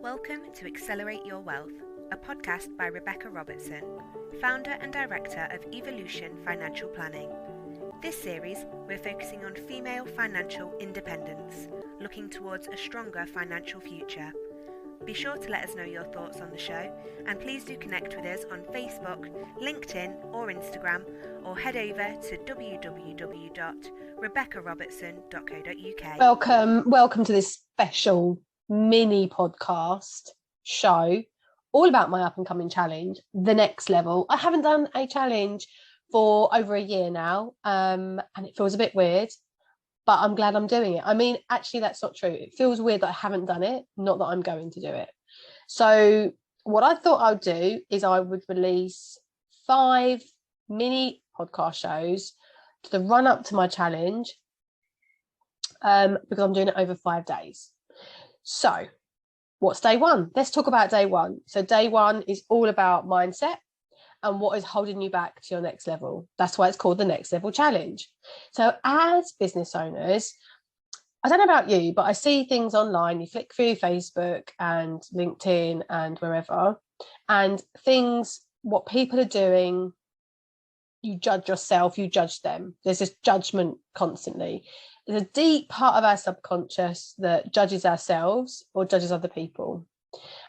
Welcome to Accelerate Your Wealth, a podcast by Rebecca Robertson, founder and director of Evolution Financial Planning. This series, we're focusing on female financial independence, looking towards a stronger financial future. Be sure to let us know your thoughts on the show, and please do connect with us on Facebook, LinkedIn or Instagram, or head over to www.rebeccarobertson.co.uk. Welcome to this special mini podcast show all about my up and coming challenge, the next level. I haven't done a challenge for over a year now, and it feels a bit weird, but I'm glad I'm doing it. I mean, actually, that's not true. It feels weird that I haven't done it, not that I'm going to do it. So what I thought I'd do is I would release 5 mini podcast shows to the run up to my challenge, because I'm doing it over 5 days. So what's day one? Let's talk about day one. So day one is all about mindset and what is holding you back to your next level. That's why it's called the Next Level Challenge. So as business owners, I don't know about you, but I see things online. You flick through Facebook and LinkedIn and wherever, and things, what people are doing, you judge yourself, you judge them. There's this judgment constantly. There's a deep part of our subconscious that judges ourselves or judges other people.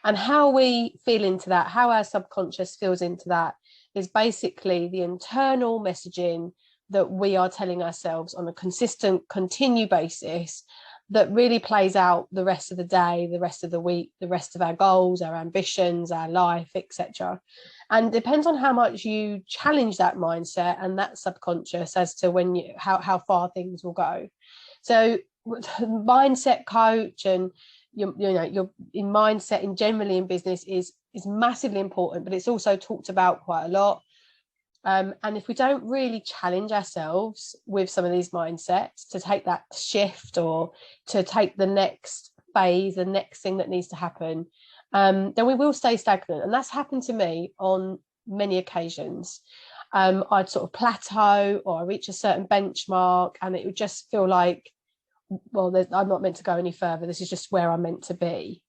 And how we feel into that, how our subconscious feels into that, is basically the internal messaging that we are telling ourselves on a consistent, continued basis that really plays out the rest of the day, the rest of the week, the rest of our goals, our ambitions, our life, etc. And depends on how much you challenge that mindset and that subconscious as to when you how far things will go. So mindset coach and your in mindset in generally in business is massively important, but it's also talked about quite a lot. And if we don't really challenge ourselves with some of these mindsets to take that shift or to take the next phase, the next thing that needs to happen, then we will stay stagnant. And that's happened to me on many occasions. I'd sort of plateau or I reach a certain benchmark and it would just feel like, well, I'm not meant to go any further. This is just where I'm meant to be.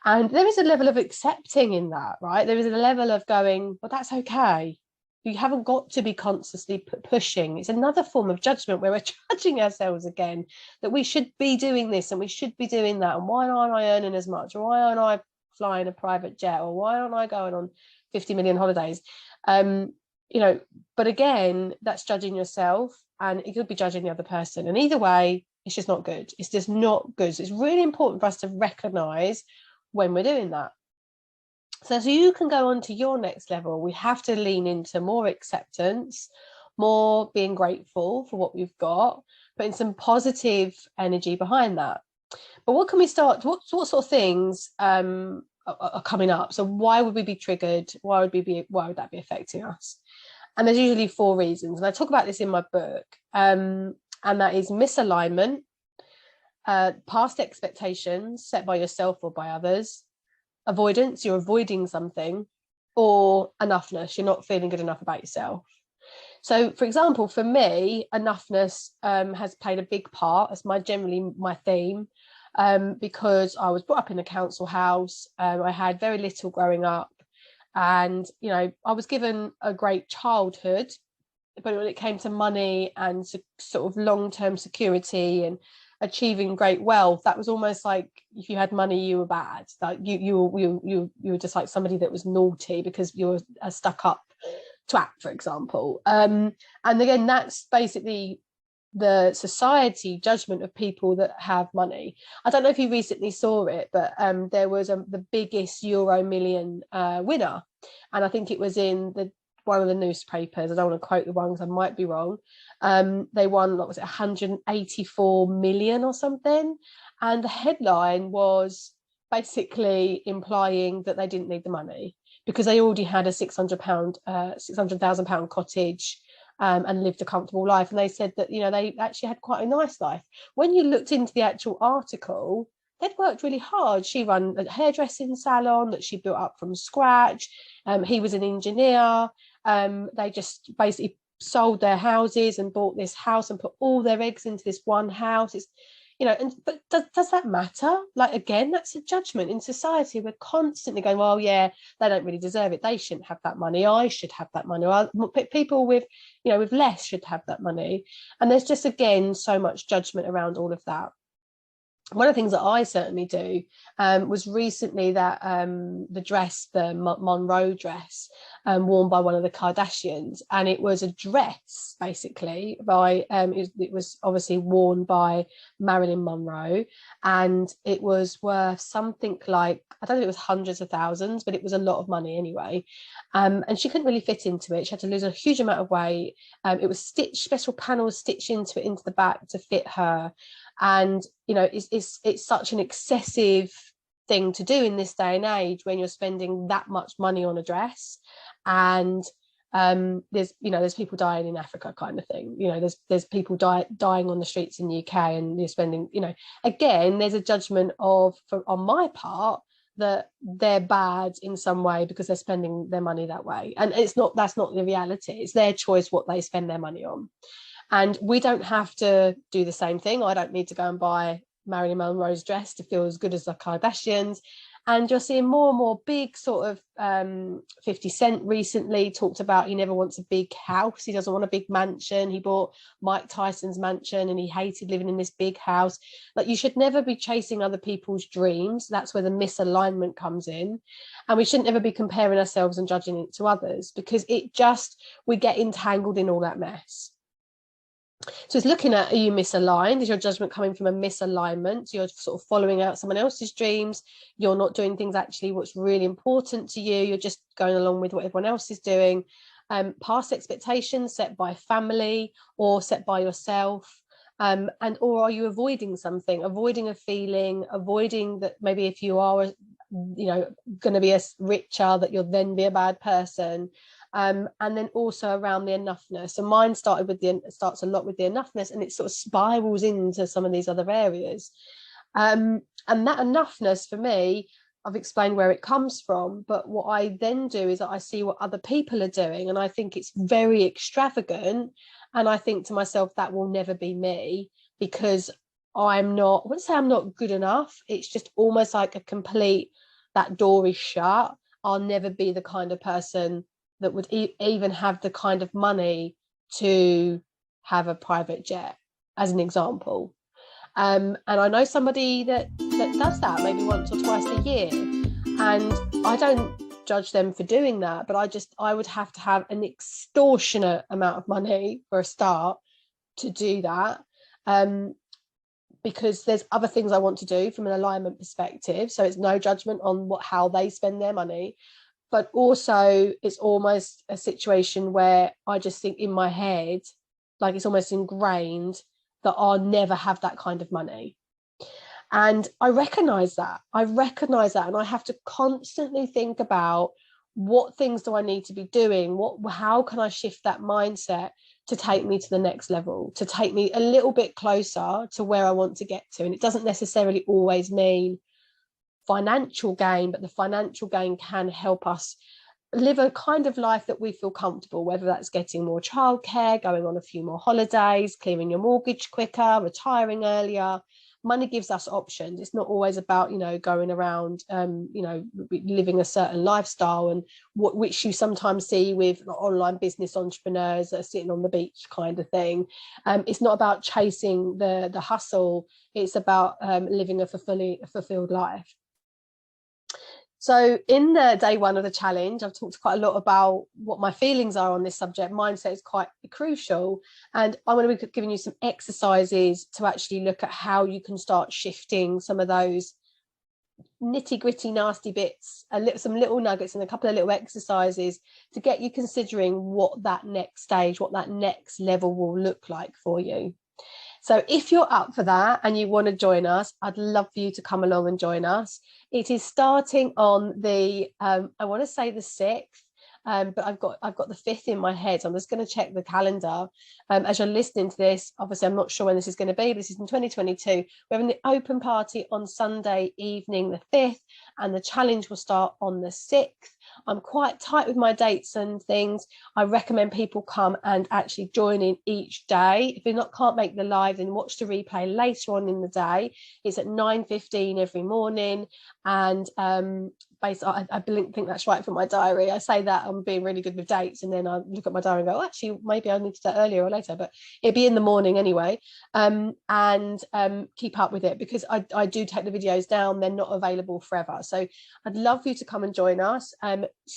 And there is a level of accepting in that, right? There is a level of going, well, that's okay. You haven't got to be constantly pushing. It's another form of judgment where we're judging ourselves again, that we should be doing this and we should be doing that. And why aren't I earning as much? Or why aren't I flying a private jet? Or why aren't I going on 50 million holidays? But again, that's judging yourself and it could be judging the other person. And either way, it's just not good. It's just not good. So it's really important for us to recognize when we're doing that. So you can go on to your next level, we have to lean into more acceptance, more being grateful for what we've got, putting some positive energy behind that. But what can we start? What sort of things are coming up? So why would we be triggered? Why would that be affecting us? And there's usually 4 reasons. And I talk about this in my book. And that is misalignment, past expectations set by yourself or by others, avoidance, you're avoiding something, or enoughness, you're not feeling good enough about yourself. So for example, for me, enoughness has played a big part as generally my theme, because I was brought up in a council house. I had very little growing up, and I was given a great childhood, but when it came to money and sort of long-term security and achieving great wealth, that was almost like if you had money you were bad, like you were just like somebody that was naughty because you were a stuck up twat, for example. And again, that's basically the society judgment of people that have money. I don't know if you recently saw it, but there was the biggest Euro million winner, and I think it was in one of the newspapers. I don't want to quote the one because I might be wrong. They won, what was it, 184 million or something. And the headline was basically implying that they didn't need the money because they already had a £600,000 cottage and lived a comfortable life. And they said that, they actually had quite a nice life. When you looked into the actual article, they'd worked really hard. She ran a hairdressing salon that she built up from scratch. He was an engineer. They just basically sold their houses and bought this house and put all their eggs into this one house. you know, but does that matter? Like, again, that's a judgment in society. We're constantly going, well, yeah, they don't really deserve it, they shouldn't have that money, I should have that money, or people with, you know, with less should have that money. And there's just, again, so much judgment around all of that. One of the things that I certainly do was recently that the dress, the Monroe dress, worn by one of the Kardashians, and it was a dress basically by it was obviously worn by Marilyn Monroe, and it was worth something like, I don't know if it was hundreds of thousands, but it was a lot of money anyway. And she couldn't really fit into it. She had to lose a huge amount of weight. It was stitched, special panels stitched into it, into the back to fit her. And you know, it's such an excessive thing to do in this day and age when you're spending that much money on a dress. And there's people dying in Africa, kind of thing. You know, there's people dying on the streets in the UK, and you're spending, you know, again, there's a judgment on my part that they're bad in some way because they're spending their money that way. And that's not the reality. It's their choice what they spend their money on. And we don't have to do the same thing. I don't need to go and buy Marilyn Monroe's dress to feel as good as the Kardashians. And you're seeing more and more big sort of 50 Cent recently talked about he never wants a big house. He doesn't want a big mansion. He bought Mike Tyson's mansion and he hated living in this big house. Like, you should never be chasing other people's dreams. That's where the misalignment comes in. And we shouldn't ever be comparing ourselves and judging it to others, because we get entangled in all that mess. So it's looking at, are you misaligned? Is your judgment coming from a misalignment? You're sort of following out someone else's dreams. You're not doing things actually what's really important to you. You're just going along with what everyone else is doing. Past expectations set by family or set by yourself. Or are you avoiding something, avoiding a feeling, avoiding that maybe if you are, you know, going to be richer, that you'll then be a bad person. And then also around the enoughness. So mine starts a lot with the enoughness, and it sort of spirals into some of these other areas. And that enoughness, for me, I've explained where it comes from, but what I then do is that I see what other people are doing, and I think it's very extravagant. And I think to myself, that will never be me, because I wouldn't say I'm not good enough. It's just almost like that door is shut. I'll never be the kind of person that would even have the kind of money to have a private jet, as an example. And I know somebody that does that maybe once or twice a year, and I don't judge them for doing that, but I would have to have an extortionate amount of money for a start to do that, because there's other things I want to do from an alignment perspective. So it's no judgment on how they spend their money. But also it's almost a situation where I just think in my head, like it's almost ingrained that I'll never have that kind of money. And I recognize that. And I have to constantly think about, what things do I need to be doing? How can I shift that mindset to take me to the next level, to take me a little bit closer to where I want to get to? And it doesn't necessarily always mean financial gain, but the financial gain can help us live a kind of life that we feel comfortable, whether that's getting more childcare, going on a few more holidays, clearing your mortgage quicker, retiring earlier. Money gives us options. It's not always about, you know, going around, you know, living a certain lifestyle, and which you sometimes see with online business entrepreneurs that are sitting on the beach kind of thing. It's not about chasing the hustle. It's about living a fulfilled life. So in the day one of the challenge, I've talked quite a lot about what my feelings are on this subject. Mindset is quite crucial. And I'm going to be giving you some exercises to actually look at how you can start shifting some of those nitty gritty, nasty bits, some little nuggets and a couple of little exercises to get you considering what that next stage, what that next level will look like for you. So if you're up for that and you want to join us, I'd love for you to come along and join us. It is starting on the, I want to say the 6th. but I've got the 5th in my head, so I'm just going to check the calendar. As you're listening to this, obviously I'm not sure when this is going to be, but this is in 2022. We're having the open party on Sunday evening the 5th, and the challenge will start on the 6th. I'm quite tight with my dates and things. I recommend people come and actually join in each day. If you can't make the live, then watch the replay later on in the day. It's at 9:15 every morning, and basically I think that's right for my diary. I say that I'm being really good with dates, and then I look at my diary and go, oh, actually maybe I need to do that earlier or later, but it'd be in the morning anyway. Keep up with it, because I do take the videos down. They're not available forever, so I'd love for you to come and join us.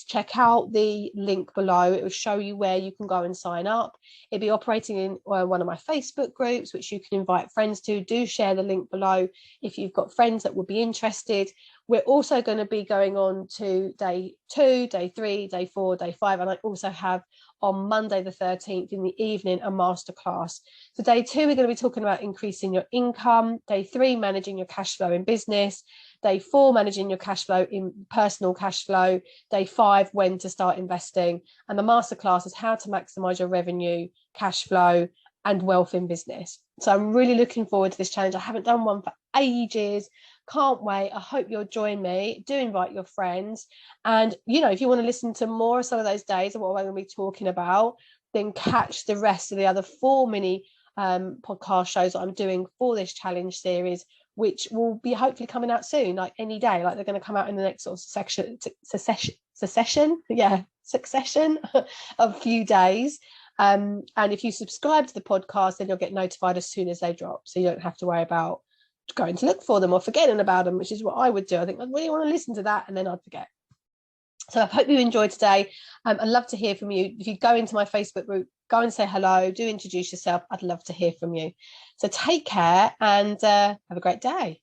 Check out the link below. It will show you where you can go and sign up. It'll be operating in one of my Facebook groups, which you can invite friends to. Do share the link below if you've got friends that would be interested. We're also going to be going on to day 2, day 3, day 4, day 5, and I also have on Monday the 13th in the evening a masterclass. So day 2, we're going to be talking about increasing your income. Day 3, managing your cash flow in business. Day 4, managing your cash flow in personal cash flow. Day 5, when to start investing. And the masterclass is how to maximize your revenue, cash flow, and wealth in business. So I'm really looking forward to this challenge. I haven't done one for ages. Can't wait. I hope you'll join me. Do invite your friends. And, if you want to listen to more of some of those days of what we're going to be talking about, then catch the rest of the other 4 mini podcast shows that I'm doing for this challenge series, which will be hopefully coming out soon, like any day. Like they're going to come out in the next sort of succession of a few days. And if you subscribe to the podcast, then you'll get notified as soon as they drop. So you don't have to worry about going to look for them or forgetting about them, which is what I would do. I think I'd really want to listen to that, and then I'd forget. So I hope you enjoyed today. I'd love to hear from you. If you go into my Facebook group, go and say hello, do introduce yourself. I'd love to hear from you. So take care and have a great day.